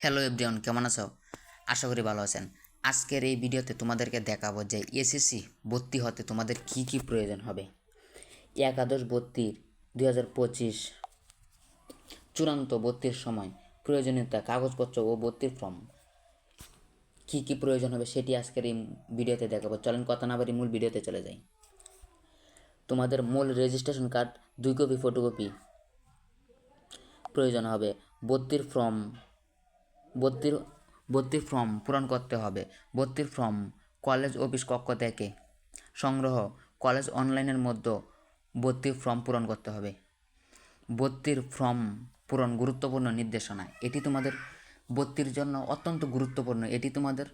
Hello everyone, কেমন আছো? আশা করি ভালো আছেন। আজকের এই ভিডিওতে তোমাদেরকে দেখাবো যে এসএসসি ভর্তি হতে তোমাদের কি কি প্রয়োজন হবে। একাদশ ভর্তির 2025 চূড়ান্ত ভর্তির সময় প্রয়োজনীয়তা, কাগজপত্র ও ভর্তির ফর্ম কি কি প্রয়োজন হবে সেটি আজকের এই ভিডিওতে দেখাবো। চলেন কথা না বাড়ি মূল ভিডিওতে চলে যাই। তোমাদের মূল রেজিস্ট্রেশন কার্ড 2 কপি ফটোকপি প্রয়োজন হবে। ভর্তির ফর্ম ভর্তির ফর্ম পূরণ করতে হবে। ভর্তির ফর্ম কলেজ অফিস কক্ষ থেকে সংগ্রহ। কলেজ অনলাইনের মধ্যে ভর্তির ফর্ম পূরণ করতে হবে। ভর্তির ফর্ম পূরণ গুরুত্বপূর্ণ নির্দেশনা, এটি তোমাদের ভর্তির জন্য অত্যন্ত গুরুত্বপূর্ণ। এটি তোমাদের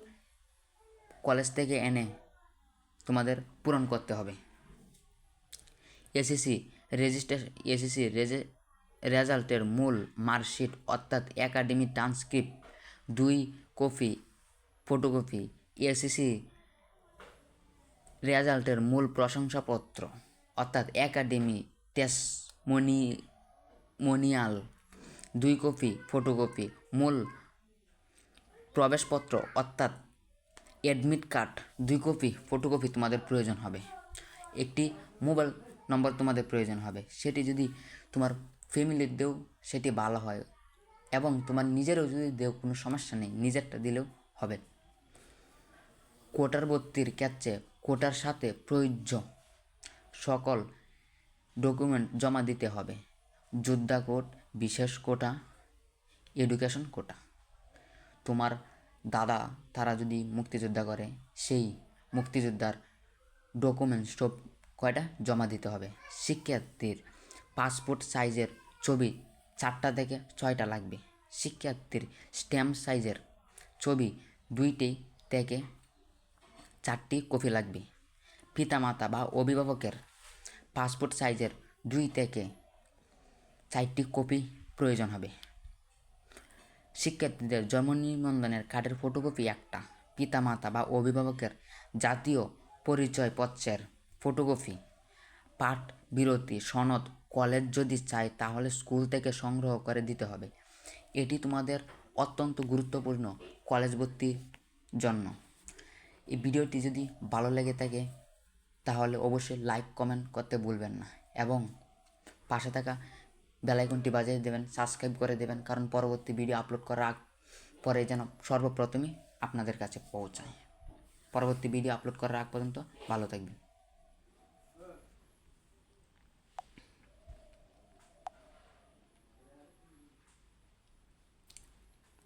কলেজ থেকে এনে তোমাদের পূরণ করতে হবে। এসএসসি রেজাল্টের মূল মার্কশিট অর্থাৎ academy transcript 2 copy photocopy. SSC রেজাল্টের মূল প্রশংসাপত্র অর্থাৎ একাডেমি টেস্টিমোনিয়াল 2 কপি ফটোকপি। মূল প্রবেশপত্র অর্থাৎ অ্যাডমিট কার্ড 2 কপি ফটোকপি তোমাদের প্রয়োজন হবে। একটি মোবাইল নম্বর তোমাদের প্রয়োজন হবে, সেটি যদি তোমার ফ্যামিলির দেও সেটি ভালো হয়, এবং তোমার নিজেরও যদি দেও কোনো সমস্যা নেই, নিজেরটা দিলেও হবে। কোটার ভর্তির ক্ষেত্রে কোটার সাথে প্রযোজ্য সকল ডকুমেন্ট জমা দিতে হবে। যোদ্ধা কোট, বিশেষ কোটা, এডুকেশন কোটা। তোমার দাদা তারা যদি মুক্তিযোদ্ধা করে, সেই মুক্তিযোদ্ধার ডকুমেন্টস সব কয়টা জমা দিতে হবে। শিক্ষার্থীর পাসপোর্ট সাইজের ছবি 4টা থেকে 6টা লাগবে। শিক্ষার্থীর স্ট্যাম্প সাইজের ছবি 2টি থেকে 4টি কপি লাগবে। পিতামাতা বা অভিভাবকের পাসপোর্ট সাইজের 2 থেকে 4টি কপি প্রয়োজন হবে। শিক্ষার্থীদের জন্ম নিবন্ধনের কার্ডের ফটোকপি 1টা। পিতামাতা বা অভিভাবকের জাতীয় পরিচয়পত্রের ফটোকপি। পাঠ বিরতি সনদ কলেজ যদি চায় তাহলে স্কুল থেকে সংগ্রহ করে দিতে হবে। এটি তোমাদের অত্যন্ত গুরুত্বপূর্ণ কলেজ ভর্তির জন্য। এই ভিডিওটি যদি ভালো লেগে থাকে তাহলে অবশ্যই লাইক কমেন্ট করতে ভুলবেন না, এবং পাশে থাকা বেল আইকনটি বাজিয়ে দেবেন, সাবস্ক্রাইব করে দেবেন, কারণ পরবর্তী ভিডিও আপলোড করার পরে যেন সর্বপ্রথমে আপনাদের কাছে পৌঁছায়। পরবর্তী ভিডিও আপলোড করার আগ পর্যন্ত ভালো থাকবেন।